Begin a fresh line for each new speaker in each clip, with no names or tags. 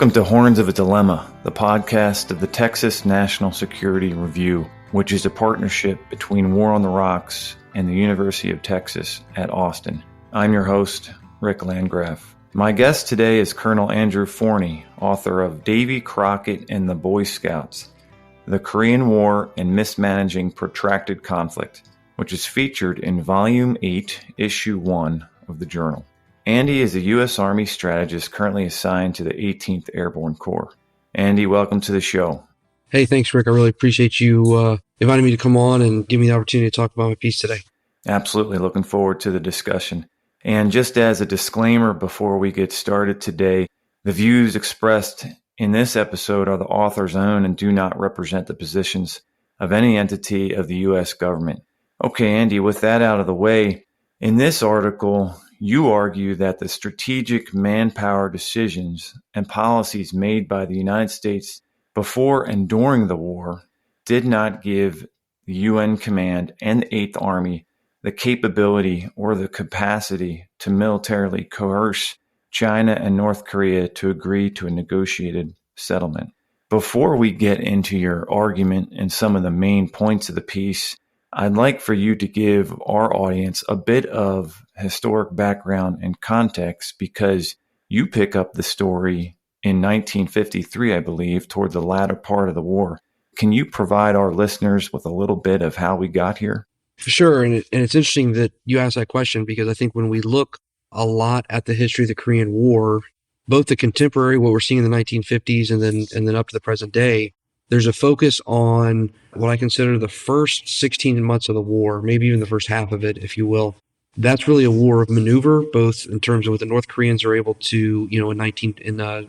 Welcome to Horns of a Dilemma, the podcast of the Texas National Security Review, which is a partnership between War on the Rocks and the University of Texas at Austin. I'm your host, Rick Landgraf. My guest today is Colonel Andrew Forney, author of Davy, Crockett, and the Boy Scouts, The Korean War and Mismanaging Protracted Conflict, which is featured in Volume 8, Issue 1 of the journal. Andy is a U.S. Army strategist currently assigned to the 18th Airborne Corps. Andy, welcome to the show.
Hey, thanks, Rick. I really appreciate you inviting me to come on and give me the opportunity to talk about my piece today.
Absolutely. Looking forward to the discussion. And just as a disclaimer before we get started today, the views expressed in this episode are the author's own and do not represent the positions of any entity of the U.S. government. Okay, Andy, with that out of the way, in this article, you argue that the strategic manpower decisions and policies made by the United States before and during the war did not give the UN Command and the Eighth Army the capability or the capacity to militarily coerce China and North Korea to agree to a negotiated settlement. Before we get into your argument and some of the main points of the piece, I'd like for you to give our audience a bit of historic background and context because you pick up the story in 1953, I believe, toward the latter part of the war. Can you provide our listeners with a little bit of how we got here?
For sure. And it's interesting that you asked that question because I think when we look a lot at the history of the Korean War, both the contemporary, what we're seeing in the 1950s and then up to the present day, there's a focus on what I consider the first 16 months of the war, maybe even the first half of it, if you will. That's really a war of maneuver, both in terms of what the North Koreans are able to, in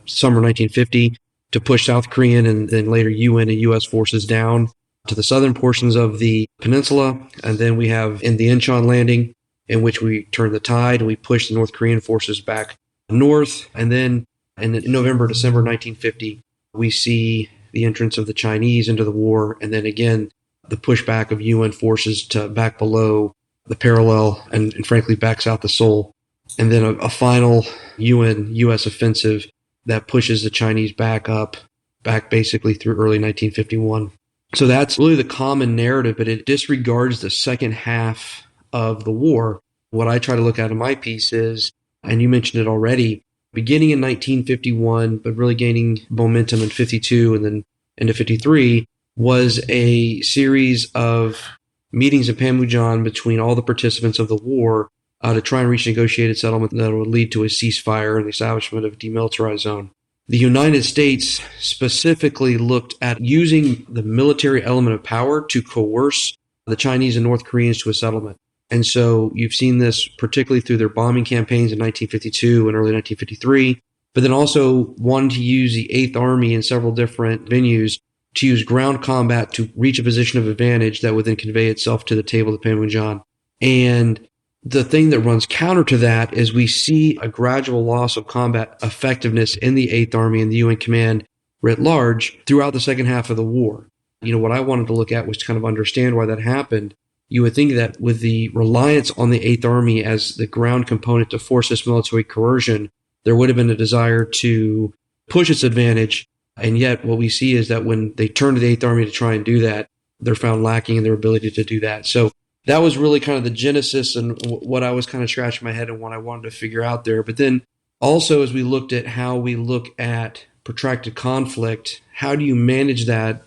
summer 1950, to push South Korean and then later UN and U.S. forces down to the southern portions of the peninsula. And then we have in the Incheon landing, in which we turn the tide and we push the North Korean forces back north. And then in November, December 1950, we see the entrance of the Chinese into the war, and then again, the pushback of UN forces to back below the parallel and frankly back south of Seoul. And then a final UN-US offensive that pushes the Chinese back basically through early 1951. So that's really the common narrative, but it disregards the second half of the war. What I try to look at in my piece is, and you mentioned it already, beginning in 1951, but really gaining momentum in 52 and then into 53, was a series of meetings in Panmunjom between all the participants of the war to try and reach a negotiated settlement that would lead to a ceasefire and the establishment of a demilitarized zone. The United States specifically looked at using the military element of power to coerce the Chinese and North Koreans to a settlement. And so you've seen this particularly through their bombing campaigns in 1952 and early 1953, but then also wanted to use the Eighth Army in several different venues to use ground combat to reach a position of advantage that would then convey itself to the table of Panmunjom. And the thing that runs counter to that is we see a gradual loss of combat effectiveness in the Eighth Army and the UN Command writ large throughout the second half of the war. What I wanted to look at was to kind of understand why that happened. You would think that with the reliance on the Eighth Army as the ground component to force this military coercion, there would have been a desire to push its advantage. And yet what we see is that when they turn to the Eighth Army to try and do that, they're found lacking in their ability to do that. So that was really kind of the genesis and what I was kind of scratching my head and what I wanted to figure out there. But then also as we looked at how we look at protracted conflict, how do you manage that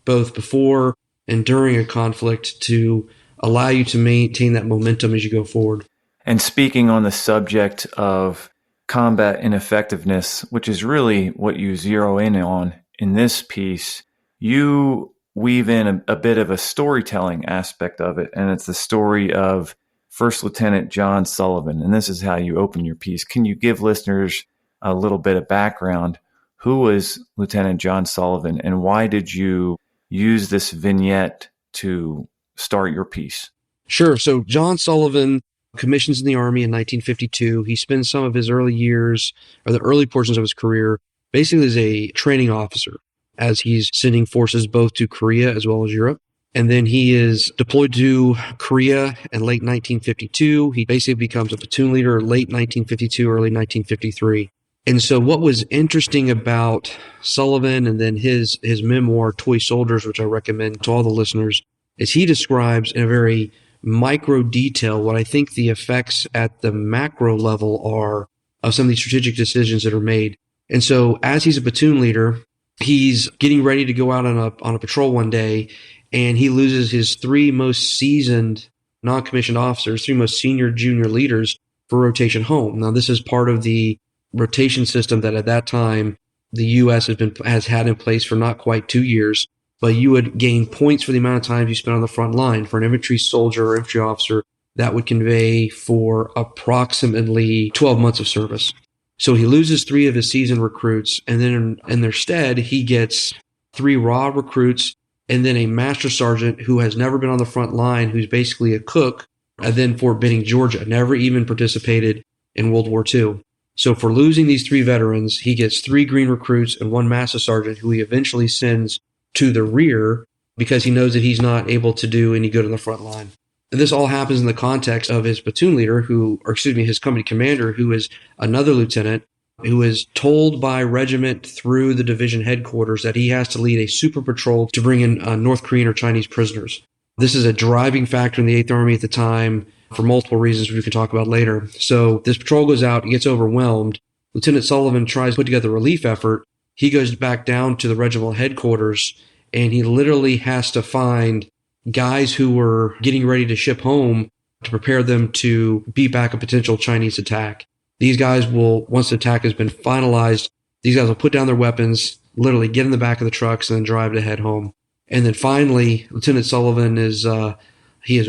both before and during a conflict to allow you to maintain that momentum as you go forward?
And speaking on the subject of combat ineffectiveness, which is really what you zero in on in this piece, you weave in a bit of a storytelling aspect of it, and it's the story of First Lieutenant John Sullivan. And this is how you open your piece. Can you give listeners a little bit of background? Who was Lieutenant John Sullivan, and why did you use this vignette to start your piece?
Sure. So John Sullivan commissions in the Army in 1952. He spends some of his early years, or the early portions of his career, basically as a training officer, as he's sending forces both to Korea as well as Europe. And then he is deployed to Korea in late 1952. He basically becomes a platoon leader late 1952, early 1953. And so what was interesting about Sullivan and then his memoir, Toy Soldiers, which I recommend to all the listeners, is he describes in a very micro detail what I think the effects at the macro level are of some of these strategic decisions that are made. And so as he's a platoon leader, he's getting ready to go out on a patrol one day, and he loses his three most seasoned non-commissioned officers, three most senior junior leaders for rotation home. Now, this is part of the rotation system that at that time the U.S. has had in place for not quite 2 years, but you would gain points for the amount of time you spent on the front line. For an infantry soldier or infantry officer, that would convey for approximately 12 months of service. So he loses three of his seasoned recruits, and then in their stead, he gets three raw recruits and then a master sergeant who has never been on the front line, who's basically a cook, and then Fort Benning, Georgia, never even participated in World War II. So for losing these three veterans, he gets three green recruits and one master sergeant who he eventually sends to the rear because he knows that he's not able to do any good on the front line. And this all happens in the context of his platoon leader, his company commander, who is another lieutenant, who is told by regiment through the division headquarters that he has to lead a super patrol to bring in North Korean or Chinese prisoners. This is a driving factor in the 8th Army at the time for multiple reasons we can talk about later. So this patrol goes out, he gets overwhelmed. Lieutenant Sullivan tries to put together a relief effort. He goes back down to the regimental headquarters, and he literally has to find guys who were getting ready to ship home to prepare them to beat back a potential Chinese attack. These guys will, once the attack has been finalized, these guys will put down their weapons, literally get in the back of the trucks, and then drive to head home. And then finally, Lieutenant Sullivan is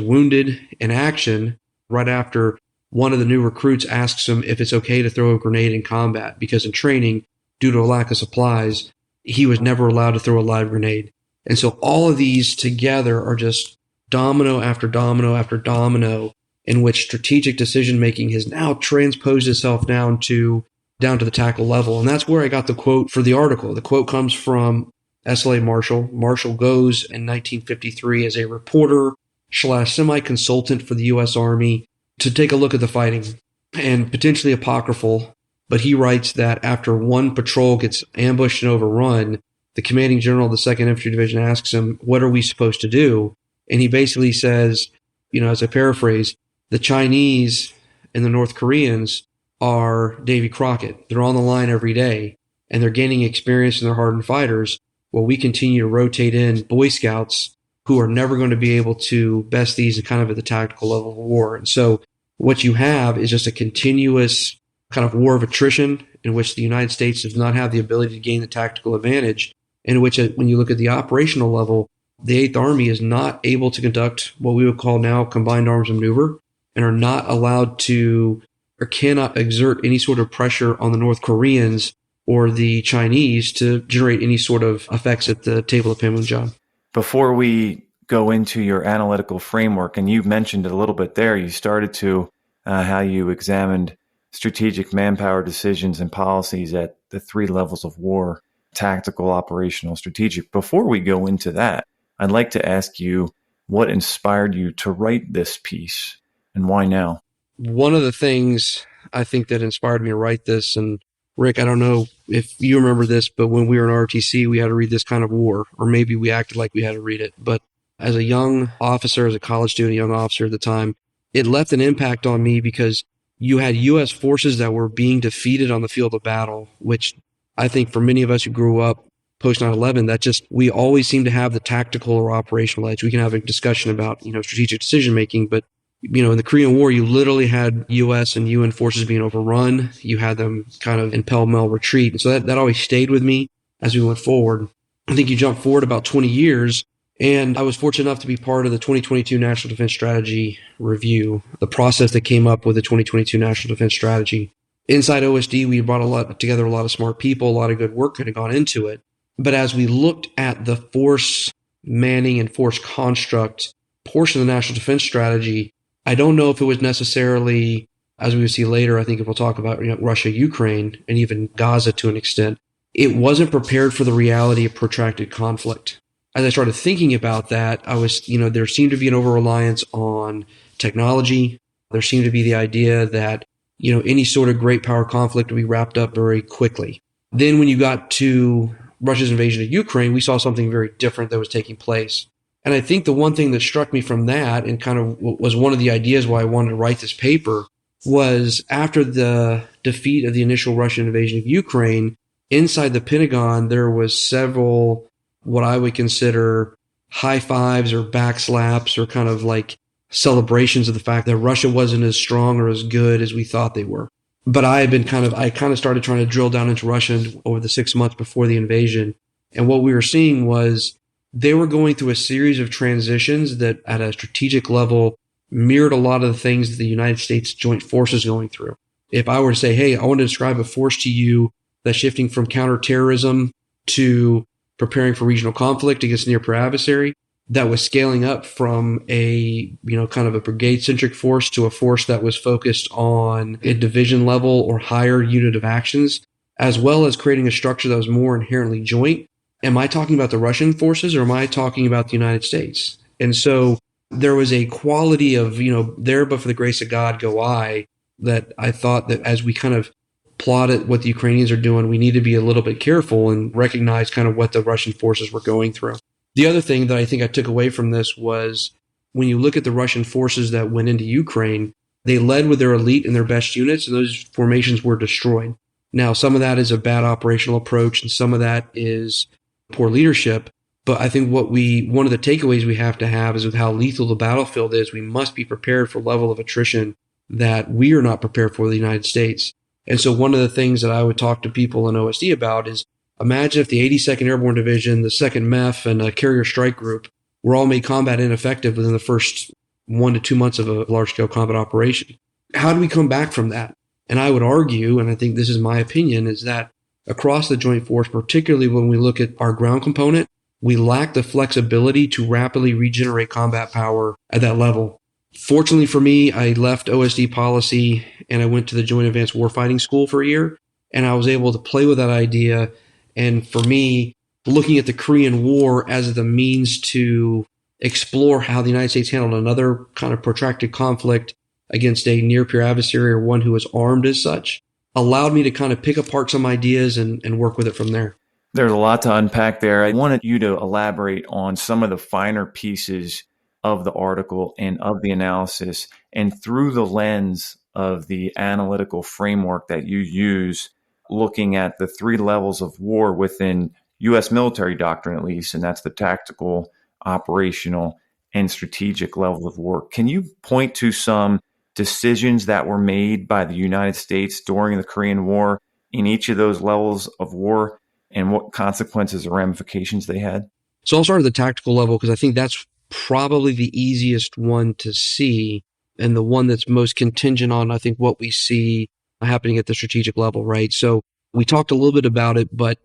wounded in action right after one of the new recruits asks him if it's okay to throw a grenade in combat, because in training, due to a lack of supplies, he was never allowed to throw a live grenade. And so all of these together are just domino after domino after domino, in which strategic decision-making has now transposed itself down to the tactical level. And that's where I got the quote for the article. The quote comes from SLA Marshall. Marshall goes in 1953 as a reporter / semi-consultant for the U.S. Army to take a look at the fighting, and potentially apocryphal, but he writes that after one patrol gets ambushed and overrun, the commanding general of the 2nd Infantry Division asks him, "What are we supposed to do?" And he basically says, as I paraphrase, the Chinese and the North Koreans are Davy Crockett. They're on the line every day, and they're gaining experience and they're hardened fighters, while we continue to rotate in Boy Scouts who are never going to be able to best these kind of at the tactical level of war. And so what you have is just a continuous kind of war of attrition in which the United States does not have the ability to gain the tactical advantage, in which when you look at the operational level, the 8th Army is not able to conduct what we would call now combined arms maneuver, and are not allowed to or cannot exert any sort of pressure on the North Koreans or the Chinese to generate any sort of effects at the table of Panmunjom.
Before we go into your analytical framework, and you mentioned it a little bit there, you started to how you examined strategic manpower decisions and policies at the three levels of war: tactical, operational, strategic. Before we go into that, I'd like to ask you what inspired you to write this piece and why now?
One of the things I think that inspired me to write this, and Rick, I don't know if you remember this, but when we were in ROTC, we had to read This Kind of War, or maybe we acted like we had to read it. But as a young officer, as a college student, a young officer at the time, it left an impact on me because you had U.S. forces that were being defeated on the field of battle, which I think for many of us who grew up post 9/11, we always seem to have the tactical or operational edge. We can have a discussion about, strategic decision making, but in the Korean War, you literally had U.S. and UN forces being overrun. You had them kind of in pell-mell retreat. And so that always stayed with me as we went forward. I think you jump forward about 20 years, and I was fortunate enough to be part of the 2022 National Defense Strategy Review, the process that came up with the 2022 National Defense Strategy. Inside OSD, we brought together a lot of smart people, a lot of good work had gone into it. But as we looked at the force manning and force construct portion of the National Defense Strategy, I don't know if it was necessarily, as we will see later, I think if we'll talk about Russia, Ukraine, and even Gaza to an extent, it wasn't prepared for the reality of protracted conflict. As I started thinking about that, there seemed to be an over-reliance on technology. There seemed to be the idea that any sort of great power conflict would be wrapped up very quickly. Then when you got to Russia's invasion of Ukraine, we saw something very different that was taking place. And I think the one thing that struck me from that, and kind of was one of the ideas why I wanted to write this paper, was after the defeat of the initial Russian invasion of Ukraine, inside the Pentagon, there was several what I would consider high fives or backslaps or kind of like celebrations of the fact that Russia wasn't as strong or as good as we thought they were. But I kind of started trying to drill down into Russia over the 6 months before the invasion. And what we were seeing was they were going through a series of transitions that at a strategic level mirrored a lot of the things that the United States Joint Forces going through. If I were to say, hey, I want to describe a force to you that's shifting from counterterrorism to preparing for regional conflict against a near-peer adversary, that was scaling up from a, kind of a brigade-centric force to a force that was focused on a division level or higher unit of actions, as well as creating a structure that was more inherently joint. Am I talking about the Russian forces or am I talking about the United States? And so there was a quality of, there but for the grace of God go I, that I thought that as we kind of plotted what the Ukrainians are doing, we need to be a little bit careful and recognize kind of what the Russian forces were going through. The other thing that I think I took away from this was when you look at the Russian forces that went into Ukraine, they led with their elite and their best units, and those formations were destroyed. Now, some of that is a bad operational approach, and some of that is poor leadership. But I think one of the takeaways we have to have is with how lethal the battlefield is, we must be prepared for a level of attrition that we are not prepared for in the United States. And so one of the things that I would talk to people in OSD about is imagine if the 82nd Airborne Division, the 2nd MEF, and a Carrier Strike Group were all made combat ineffective within the first 1 to 2 months of a large-scale combat operation. How do we come back from that? And I would argue, and I think this is my opinion, is that across the Joint Force, particularly when we look at our ground component, we lack the flexibility to rapidly regenerate combat power at that level. Fortunately for me, I left OSD policy and I went to the Joint Advanced Warfighting School for a year, and I was able to play with that idea. And for me, looking at the Korean War as the means to explore how the United States handled another kind of protracted conflict against a near-peer adversary or one who was armed as such, allowed me to kind of pick apart some ideas and work with it from there.
There's a lot to unpack there. I wanted you to elaborate on some of the finer pieces of the article and of the analysis, and through the lens of the analytical framework that you use, looking at the 3 levels of war within U.S. military doctrine, at least, and that's the tactical, operational, and strategic level of war. Can you point to some decisions that were made by the United States during the Korean War in each of those levels of war and what consequences or ramifications they had?
So I'll start at the tactical level because I think that's probably the easiest one to see and the one that's most contingent on, I think, what we see happening at the strategic level, right? So we talked a little bit about it, but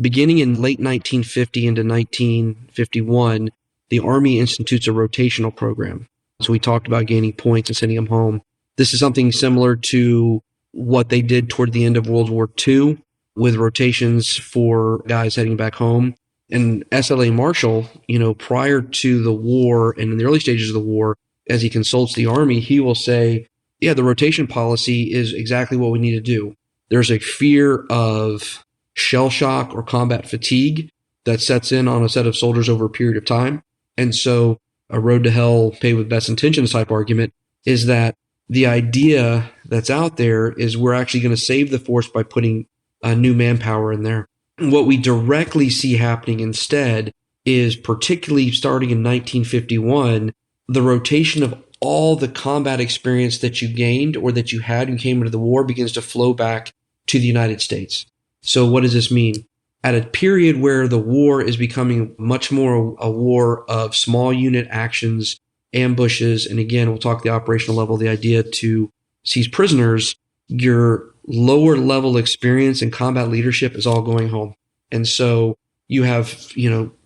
beginning in late 1950 into 1951, the Army institutes a rotational program. So we talked about gaining points and sending them home. This is something similar to what they did toward the end of World War II with rotations for guys heading back home. And SLA Marshall, prior to the war and in the early stages of the war, as he consults the Army, he will say, yeah, the rotation policy is exactly what we need to do. There's a fear of shell shock or combat fatigue that sets in on a set of soldiers over a period of time. And so a road to hell paved with best intentions type argument is that the idea that's out there is we're actually going to save the force by putting new manpower in there. What we directly see happening instead is, particularly starting in 1951, the rotation of all the combat experience that you gained or that you had when you came into the war begins to flow back to the United States. So what does this mean? At a period where the war is becoming much more a war of small unit actions, ambushes, and again, we'll talk the operational level, the idea to seize prisoners, your lower level experience and combat leadership is all going home. And so you have,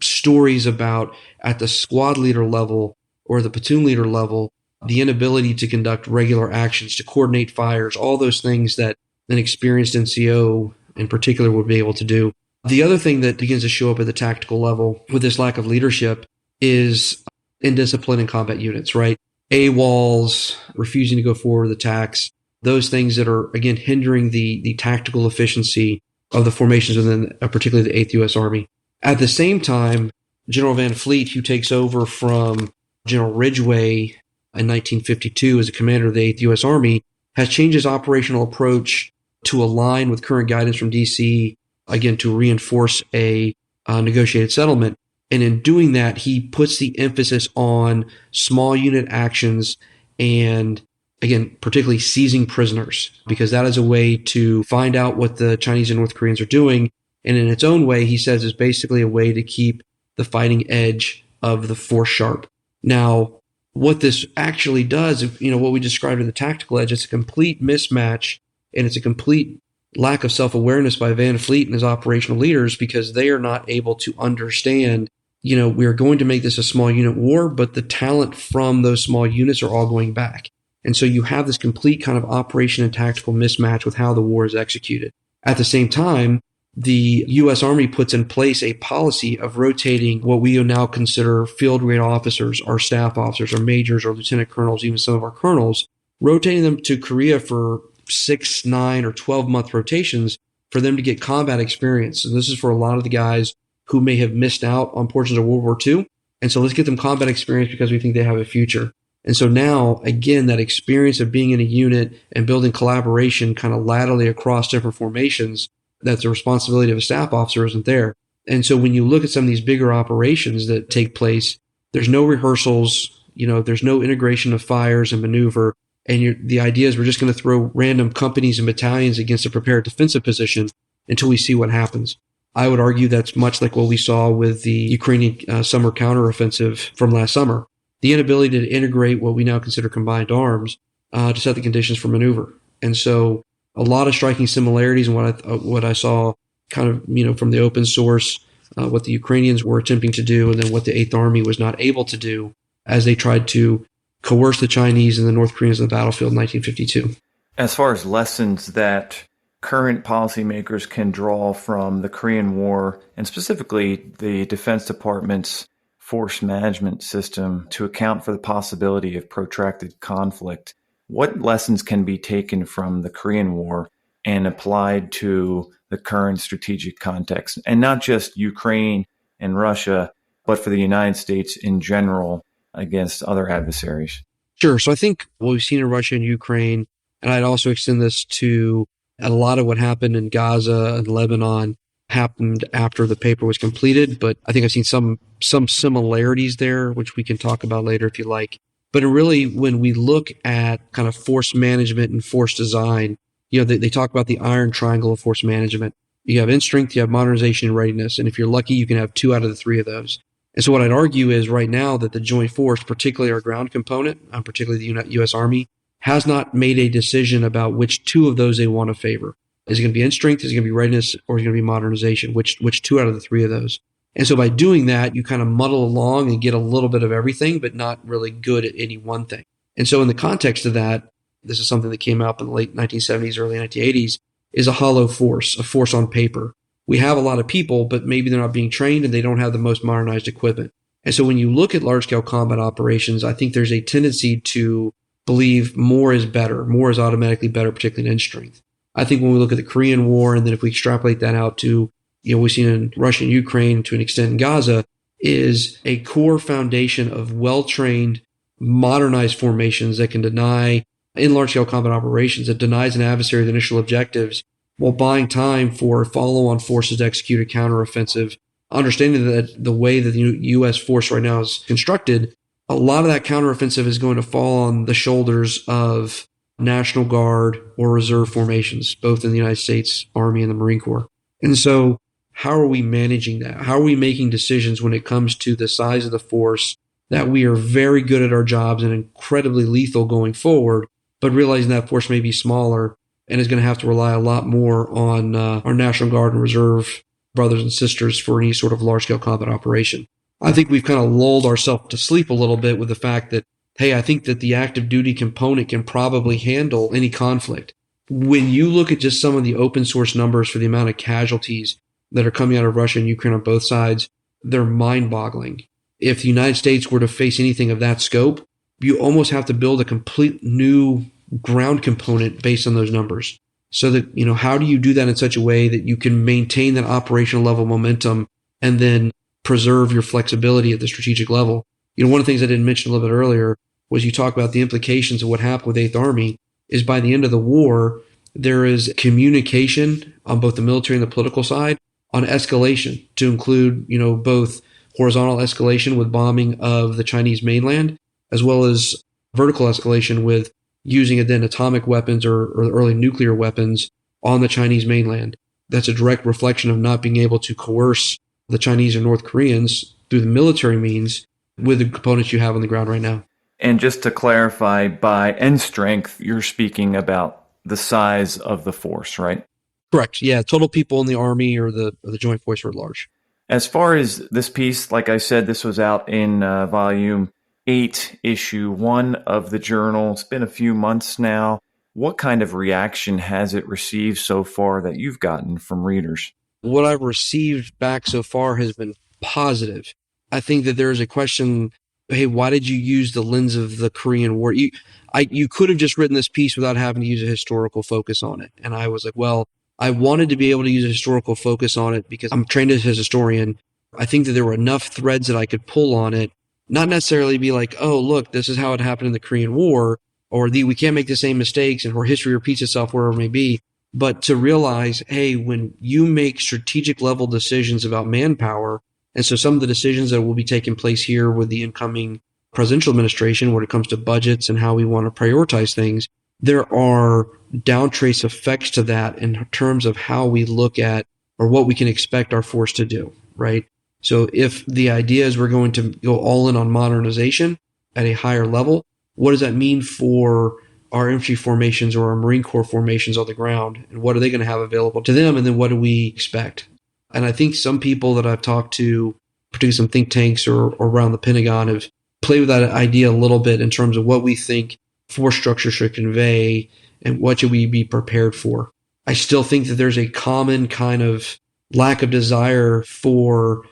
stories about at the squad leader level or the platoon leader level, the inability to conduct regular actions, to coordinate fires, all those things that an experienced NCO in particular would be able to do. The other thing that begins to show up at the tactical level with this lack of leadership is indiscipline in combat units, right? AWOLs, refusing to go forward with attacks. those things that are, again, hindering the tactical efficiency of the formations within particularly the 8th U.S. Army. At the same time, General Van Fleet, who takes over from General Ridgway in 1952 as a commander of the 8th U.S. Army, has changed his operational approach to align with current guidance from D.C., again, to reinforce a negotiated settlement. And in doing that, he puts the emphasis on small unit actions and, again, particularly seizing prisoners, because that is a way to find out what the Chinese and North Koreans are doing. And in its own way, he says, is basically a way to keep the fighting edge of the force sharp. Now, what this actually does, what we described in the tactical edge, it's a complete mismatch, and it's a complete lack of self-awareness by Van Fleet and his operational leaders, because they are not able to understand, we're going to make this a small unit war, but the talent from those small units are all going back. And so you have this complete kind of operation and tactical mismatch with how the war is executed. At the same time, the U.S. Army puts in place a policy of rotating what we now consider field grade officers, our staff officers, our majors, our lieutenant colonels, even some of our colonels, rotating them to Korea for 6, 9, or 12-month rotations for them to get combat experience. And this is for a lot of the guys who may have missed out on portions of World War II. And so let's get them combat experience because we think they have a future. And so now, again, that experience of being in a unit and building collaboration kind of laterally across different formations, that's the responsibility of a staff officer, isn't there. And so when you look at some of these bigger operations that take place, there's no rehearsals, there's no integration of fires and maneuver. And the idea is we're just going to throw random companies and battalions against a prepared defensive position until we see what happens. I would argue that's much like what we saw with the Ukrainian summer counteroffensive from last summer. The inability to integrate what we now consider combined arms to set the conditions for maneuver. And so a lot of striking similarities in what I saw kind of, from the open source, what the Ukrainians were attempting to do, and then what the 8th Army was not able to do as they tried to coerce the Chinese and the North Koreans on the battlefield in 1952.
As far as lessons that current policymakers can draw from the Korean War, and specifically the Defense Department's force management system to account for the possibility of protracted conflict, what lessons can be taken from the Korean War and applied to the current strategic context? And not just Ukraine and Russia, but for the United States in general against other adversaries.
Sure. So I think what we've seen in Russia and Ukraine, and I'd also extend this to a lot of what happened in Gaza and Lebanon, happened after the paper was completed. But I think I've seen some similarities there, which we can talk about later if you like. But really, when we look at kind of force management and force design, they talk about the iron triangle of force management. You have in strength, you have modernization and readiness. And if you're lucky, you can have 2 out of the 3 of those. And so what I'd argue is right now that the joint force, particularly our ground component, particularly the U.S. Army, has not made a decision about which 2 of those they want to favor. Is it going to be in strength? Is it going to be readiness? Or is it going to be modernization? Which 2 out of the 3 of those? And so by doing that, you kind of muddle along and get a little bit of everything, but not really good at any one thing. And so in the context of that, this is something that came out in the late 1970s, early 1980s, is a hollow force, a force on paper. We have a lot of people, but maybe they're not being trained and they don't have the most modernized equipment. And so when you look at large-scale combat operations, I think there's a tendency to believe more is better, more is automatically better, particularly in strength. I think when we look at the Korean War, and then if we extrapolate that out to, we've seen in Russia and Ukraine, to an extent in Gaza, is a core foundation of well-trained, modernized formations that can deny, in large-scale combat operations, that denies an adversary the initial objectives while buying time for follow-on forces to execute a counteroffensive, understanding that the way that the U.S. force right now is constructed, a lot of that counteroffensive is going to fall on the shoulders of National Guard or reserve formations, both in the United States Army and the Marine Corps. And so how are we managing that? How are we making decisions when it comes to the size of the force that we are very good at our jobs and incredibly lethal going forward, but realizing that force may be smaller and is going to have to rely a lot more on our National Guard and Reserve brothers and sisters for any sort of large-scale combat operation? I think we've kind of lulled ourselves to sleep a little bit with the fact that, hey, I think that the active duty component can probably handle any conflict. When you look at just some of the open source numbers for the amount of casualties that are coming out of Russia and Ukraine on both sides, they're mind-boggling. If the United States were to face anything of that scope, you almost have to build a complete new ground component based on those numbers. So that, how do you do that in such a way that you can maintain that operational level momentum and then preserve your flexibility at the strategic level? One of the things I didn't mention a little bit earlier was you talk about the implications of what happened with Eighth Army is by the end of the war, there is communication on both the military and the political side on escalation to include, both horizontal escalation with bombing of the Chinese mainland, as well as vertical escalation with using then atomic weapons or early nuclear weapons on the Chinese mainland. That's a direct reflection of not being able to coerce the Chinese or North Koreans through the military means with the components you have on the ground right now.
And just to clarify, by end strength, you're speaking about the size of the force, right?
Correct. Yeah, total people in the Army or the Joint Force at large.
As far as this piece, like I said, this was out in volume 8, issue 1 of the journal. It's been a few months now. What kind of reaction has it received so far that you've gotten from readers?
What I've received back so far has been positive. I think that there is a question, hey, why did you use the lens of the Korean War? You could have just written this piece without having to use a historical focus on it. And I was like, well, I wanted to be able to use a historical focus on it because I'm trained as a historian. I think that there were enough threads that I could pull on it, not necessarily be like, oh, look, this is how it happened in the Korean War, or we can't make the same mistakes and or history repeats itself wherever it may be. But to realize, hey, when you make strategic level decisions about manpower, and so some of the decisions that will be taking place here with the incoming presidential administration when it comes to budgets and how we want to prioritize things, there are downtrace effects to that in terms of how we look at or what we can expect our force to do, right? So if the idea is we're going to go all in on modernization at a higher level, what does that mean for our infantry formations or our Marine Corps formations on the ground? And what are they going to have available to them? And then what do we expect? And I think some people that I've talked to, particularly some think tanks or around the Pentagon, have played with that idea a little bit in terms of what we think force structure should convey and what should we be prepared for. I still think that there's a common kind of lack of desire for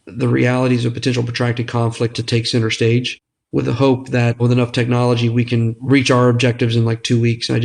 the realities of potential protracted conflict to take center stage, with the hope that with enough technology, we can reach our objectives in like 2 weeks. And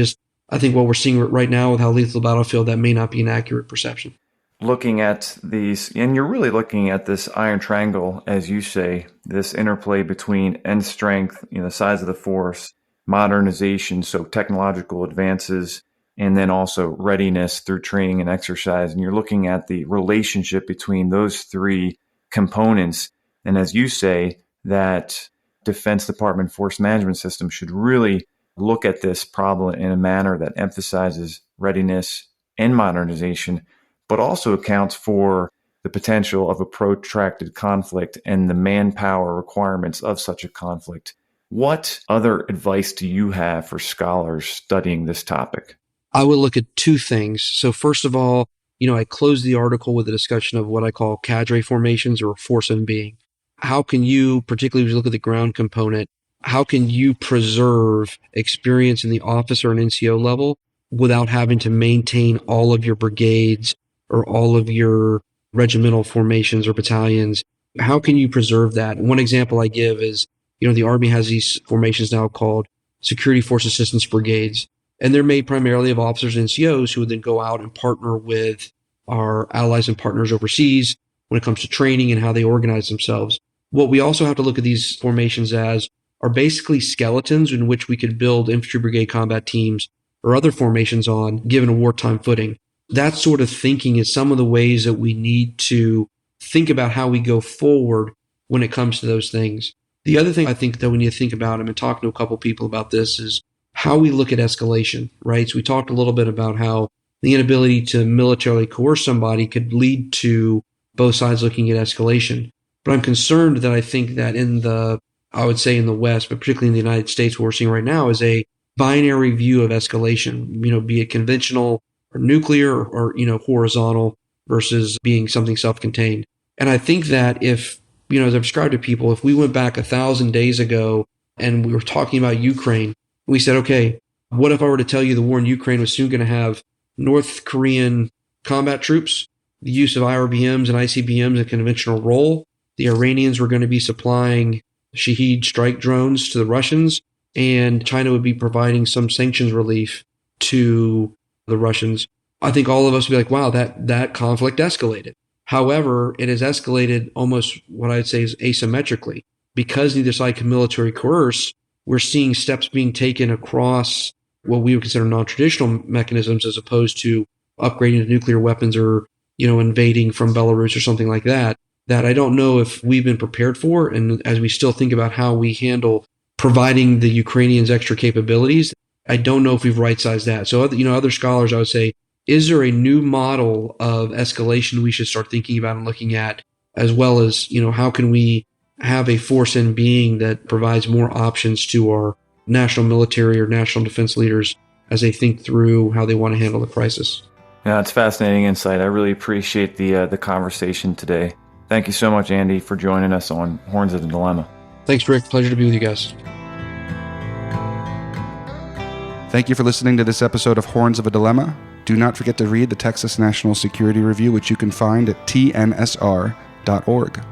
I think what we're seeing right now with how lethal the battlefield, that may not be an accurate perception.
Looking at these, and you're really looking at this iron triangle, as you say, this interplay between end strength, the size of the force, modernization, so technological advances, and then also readiness through training and exercise. And you're looking at the relationship between those three components. And as you say, that Defense Department force management system should really look at this problem in a manner that emphasizes readiness and modernization, but also accounts for the potential of a protracted conflict and the manpower requirements of such a conflict. What other advice do you have for scholars studying this topic?
I would look at two things. So first of all, I closed the article with a discussion of what I call cadre formations or force and being. How can you, particularly as you look at the ground component, how can you preserve experience in the officer and NCO level without having to maintain all of your brigades or all of your regimental formations or battalions? How can you preserve that? One example I give is, the Army has these formations now called Security Force Assistance Brigades, and they're made primarily of officers and NCOs who would then go out and partner with our allies and partners overseas when it comes to training and how they organize themselves. What we also have to look at these formations as are basically skeletons in which we could build infantry brigade combat teams or other formations on, given a wartime footing. That sort of thinking is some of the ways that we need to think about how we go forward when it comes to those things. The other thing I think that we need to think about, I've been talking to a couple people about this, is how we look at escalation, right? So we talked a little bit about how the inability to militarily coerce somebody could lead to both sides looking at escalation. But I'm concerned that I think that in the West, but particularly in the United States, what we're seeing right now is a binary view of escalation, be it conventional or nuclear or horizontal versus being something self-contained. And I think that if, as I've described to people, if we went back 1,000 days ago and we were talking about Ukraine, we said, okay, what if I were to tell you the war in Ukraine was soon going to have North Korean combat troops, the use of IRBMs and ICBMs in conventional role? The Iranians were going to be supplying Shahed strike drones to the Russians. and China would be providing some sanctions relief to the Russians, I think all of us would be like, wow, that conflict escalated. However, it has escalated almost what I'd say is asymmetrically. Because neither side can military coerce, we're seeing steps being taken across what we would consider non-traditional mechanisms as opposed to upgrading to nuclear weapons or, invading from Belarus or something like that I don't know if we've been prepared for. And as we still think about how we handle providing the Ukrainians extra capabilities, I don't know if we've right-sized that. So, other scholars, I would say, is there a new model of escalation we should start thinking about and looking at, as well as, how can we have a force in being that provides more options to our national military or national defense leaders as they think through how they want to handle the crisis?
Yeah, it's fascinating insight. I really appreciate the conversation today. Thank you so much, Andy, for joining us on Horns of the Dilemma.
Thanks, Rick. Pleasure to be with you guys.
Thank you for listening to this episode of Horns of a Dilemma. Do not forget to read the Texas National Security Review, which you can find at tnsr.org.